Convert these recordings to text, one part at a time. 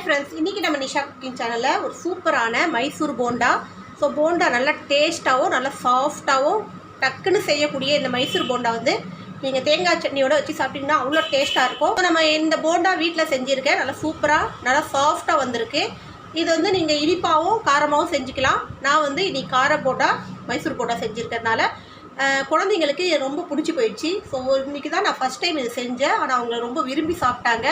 Friends, இன்றைக்கி நம்ம Nisha cooking சேனலில் ஒரு சூப்பரான மைசூர் போண்டா. ஸோ போண்டா நல்லா டேஸ்ட்டாகவும் நல்லா சாஃப்டாகவும் டக்குன்னு செய்யக்கூடிய இந்த மைசூர் போண்டா வந்து நீங்கள் தேங்காய் சட்னியோடு வச்சு சாப்பிட்டிங்கன்னா அவ்வளோ டேஸ்ட்டாக இருக்கும். நம்ம இந்த போண்டா வீட்டில் செஞ்சுருக்கேன். நல்லா சூப்பராக நல்லா சாஃப்டாக வந்திருக்கு. இது வந்து நீங்கள் இனிப்பாகவும் காரமாகவும் செஞ்சுக்கலாம். நான் வந்து இன்றைக்கி கார போண்டா மைசூர் போண்டா செஞ்சுருக்கிறதுனால குழந்தைங்களுக்கு ரொம்ப பிடிச்சி போயிடுச்சு. ஸோ இன்றைக்கி தான் நான் ஃபஸ்ட் டைம் இது செஞ்சேன். ஆனால் அவங்க ரொம்ப விரும்பி சாப்பிட்டாங்க.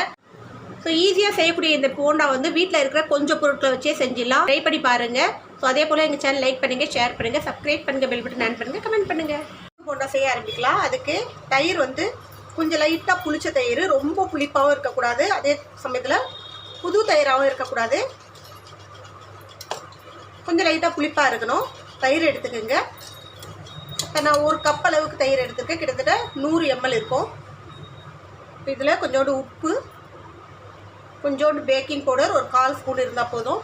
ஸோ ஈஸியாக செய்யக்கூடிய இந்த போண்டா வந்து வீட்டில் இருக்கிற கொஞ்சம் பொருட்களை வச்சே செஞ்சிடலாம். ட்ரை பண்ணி பாருங்கள். ஸோ அதே போல் எங்கள் சேனல் லைக் பண்ணுங்கள், ஷேர் பண்ணுங்கள், சப்ஸ்கிரைப் பண்ணுங்கள், பெல் பட்டன் ஆன் பண்ணுங்கள், கமெண்ட் பண்ணுங்கள். போண்டா செய்ய ஆரம்பிக்கலாம். அதுக்கு தயிர் வந்து கொஞ்சம் லைட்டாக புளிச்ச தயிர், ரொம்ப புளிப்பாகவும் இருக்கக்கூடாது, அதே சமயத்தில் புது தயிராகவும் இருக்கக்கூடாது, கொஞ்சம் லைட்டாக புளிப்பாக இருக்கணும். தயிர் எடுத்துக்கோங்க. இப்போ நான் ஒரு கப் அளவுக்கு தயிர் எடுத்துருக்கேன். கிட்டத்தட்ட 100 ml இருக்கும். இதில் கொஞ்சோண்டு உப்பு, கொஞ்சோண்டு பேக்கிங் பவுடர் ஒரு 1/4 ஸ்பூன் இருந்தால் போதும்.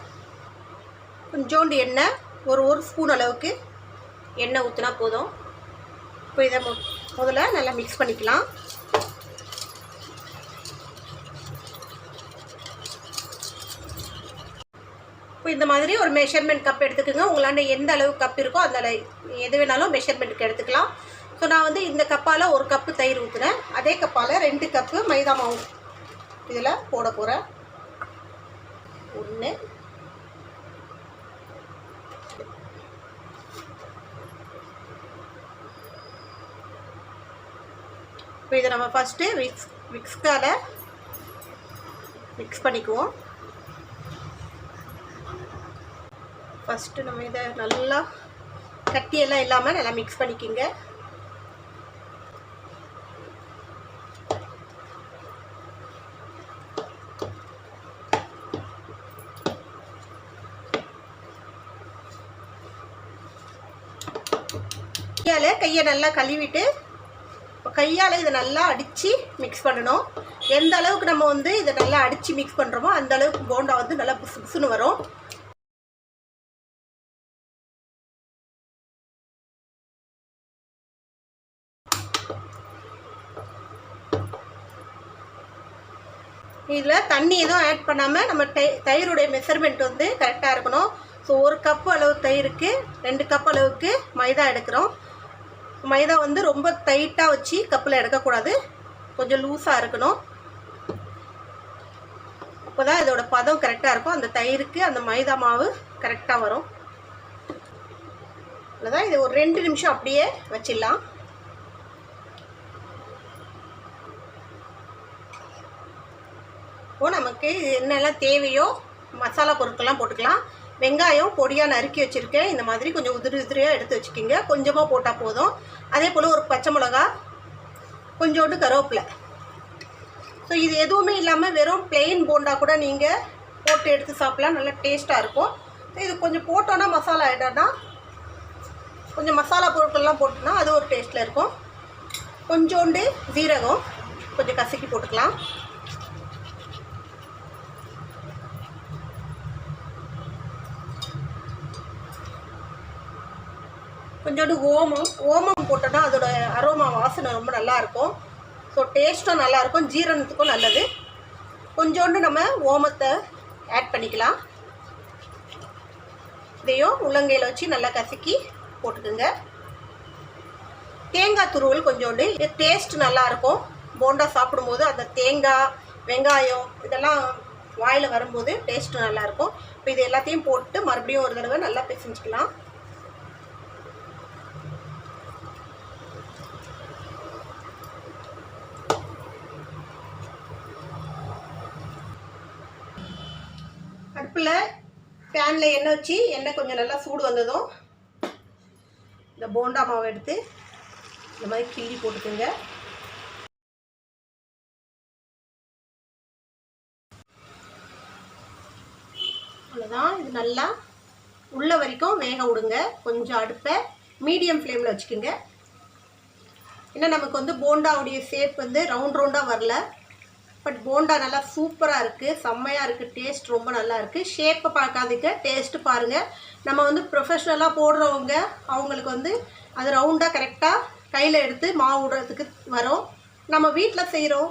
கொஞ்சோண்டு எண்ணெய், ஒரு ஸ்பூன் அளவுக்கு எண்ணெய் ஊற்றினா போதும். இப்போ இதை முதல்ல நல்லா மிக்ஸ் பண்ணிக்கலாம். இப்போ இந்த மாதிரி ஒரு மெஷர்மெண்ட் கப் எடுத்துக்கோங்க. உங்களாண்ட எந்த அளவு கப் இருக்கோ அந்த எது வேணாலும் மெஷர்மெண்ட்டுக்கு எடுத்துக்கலாம். ஸோ நான் வந்து இந்த கப்பால் 1 கப்பு தயிர் ஊற்றுனேன். அதே கப்பால் 2 கப்பு மைதா மாவு இதில் போட போகிறேன். 1 இப்போ இதை நம்ம ஃபஸ்ட்டு விக்ஸ்கால மிக்ஸ் பண்ணிக்குவோம். ஃபஸ்ட்டு நம்ம இதை நல்லா கட்டியெல்லாம் இல்லாமல் நல்லா மிக்ஸ் பண்ணிக்கோங்க. கையை நல்லா கழுவிட்டு கையால் இதை நல்லா அடித்து மிக்ஸ் பண்ணணும். எந்த அளவுக்கு நம்ம வந்து இதை நல்லா அடித்து மிக்ஸ் பண்ணுறோமோ அந்த அளவுக்கு போண்டா வந்து நல்லா புசு புசுன்னு வரும். இதில் தண்ணி எதுவும் ஆட் பண்ணாமல் நம்ம தயிருடைய மெஷர்மெண்ட் வந்து கரெக்டாக இருக்கணும். ஸோ 1 கப்பு அளவு தயிருக்கு 2 கப் அளவுக்கு மைதா எடுக்கிறோம். மைதா வந்து ரொம்ப டைட்டாக வச்சு கப்பில் எடுக்கக்கூடாது, கொஞ்சம் லூஸாக இருக்கணும். அப்போ தான் இதோட பதம் கரெக்டாக இருக்கும். அந்த தயிருக்கு அந்த மைதா மாவு கரெக்டாக வரும். அதான் இது ஒரு 2 நிமிஷம் அப்படியே வச்சிடலாம். இப்போ நமக்கு என்னெல்லாம் தேவையோ மசாலா பொருட்கள்லாம் போட்டுக்கலாம். வெங்காயம் பொடியாக நறுக்கி வச்சுருக்கேன். இந்த மாதிரி கொஞ்சம் உதிரியாக எடுத்து வச்சுக்கிங்க. கொஞ்சமாக போட்டால் போதும். அதே போல் ஒரு பச்சை மிளகா, கொஞ்சோண்டு கருவேப்பிலை. ஸோ இது எதுவுமே இல்லாமல் வெறும் பிளெயின் போண்டா கூட நீங்கள் போட்டு எடுத்து சாப்பிட்லாம். நல்லா டேஸ்ட்டாக இருக்கும். இது கொஞ்சம் போட்டோன்னா மசாலா ஐட்டம்னா கொஞ்சம் மசாலா பொருட்கள்லாம் போட்டோன்னா அது ஒரு டேஸ்ட்டில் இருக்கும். கொஞ்சோண்டு ஜீரகம் கொஞ்சம் கசக்கி போட்டுக்கலாம். கொஞ்சோண்டு ஓமம் போட்டோன்னா அதோட அரோமா வாசனை ரொம்ப நல்லாயிருக்கும். ஸோ டேஸ்ட்டும் நல்லாயிருக்கும், ஜீரணத்துக்கும் நல்லது. கொஞ்சோண்டு நம்ம ஓமத்தை ஆட் பண்ணிக்கலாம். இதையும் உள்ளங்கையில் வச்சு நல்லா கசக்கி போட்டுக்குங்க. தேங்காய் துருவல் கொஞ்சோண்டு, இது டேஸ்ட் நல்லாயிருக்கும். போண்டா சாப்பிடும்போது அந்த தேங்காய், வெங்காயம் இதெல்லாம் வாயில் வரும்போது டேஸ்ட்டு நல்லாயிருக்கும். இப்போ இது எல்லாத்தையும் போட்டு மறுபடியும் ஒரு தடவை நல்லா பிசைஞ்சிக்கலாம். அடுப்பில் பேனில் எண்ணெய் வச்சு எண்ணெய் கொஞ்சம் நல்லா சூடு வந்ததும் இந்த போண்டா மாவை எடுத்து இந்த மாதிரி கிள்ளி போட்டுக்கோங்க. அவ்வளோதான். இது நல்லா உள்ள வரைக்கும் வேக விடுங்க. கொஞ்சம் அடுப்பை மீடியம் ஃப்ளேமில் வச்சுக்கோங்க. ஏன்னா நமக்கு வந்து போண்டாவுடைய ஷேப் வந்து ரவுண்டாக வரல. பட் போண்டா நல்லா சூப்பராக இருக்குது, செம்மையாக இருக்குது, டேஸ்ட் ரொம்ப நல்லா இருக்குது. ஷேப்பை பார்க்காதீங்க, டேஸ்ட்டு பாருங்கள். நம்ம வந்து ப்ரொஃபஷ்னலாக போடுறவங்க அவங்களுக்கு வந்து அது ரவுண்டாக கரெக்டாக கையில் எடுத்து மாவு விடுறதுக்கு வரும். நம்ம வீட்டில் செய்கிறோம்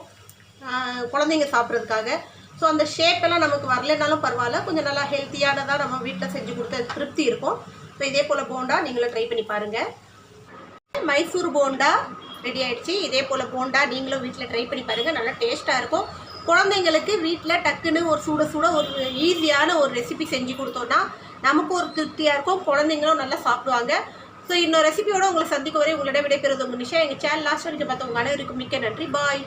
குழந்தைங்க சாப்பிட்றதுக்காக. ஸோ அந்த ஷேப்பெல்லாம் நமக்கு வரலைனாலும் பரவாயில்ல, கொஞ்சம் நல்லா ஹெல்த்தியானதாக நம்ம வீட்டில் செஞ்சு கொடுத்த திருப்தி இருக்கும். ஸோ இதே போல் போண்டா நீங்களும் ட்ரை பண்ணி பாருங்கள். மைசூர் போண்டா ரெடி ஆகிடுச்சு. இதே போல் போண்டா நீங்களும் வீட்டில் ட்ரை பண்ணி பாருங்கள், நல்லா டேஸ்ட்டாக இருக்கும். குழந்தைங்களுக்கு வீட்டில் டக்குன்னு ஒரு சுட சுட ஒரு ஈஸியான ஒரு ரெசிபி செஞ்சு கொடுத்தோன்னா நமக்கு ஒரு திருப்தியாக இருக்கும், குழந்தைங்களும் நல்லா சாப்பிடுவாங்க. ஸோ இன்னொரு ரெசிபியோடு உங்களை சந்திக்க வரை உங்களிடம் விடைபெறுவது உங்கள் நிஷா. எங்கள் சேனல் லாஸ்ட் வரைக்கும் பார்த்த உங்கள் அனைவருக்கும் மிக்க நன்றி. பாய்.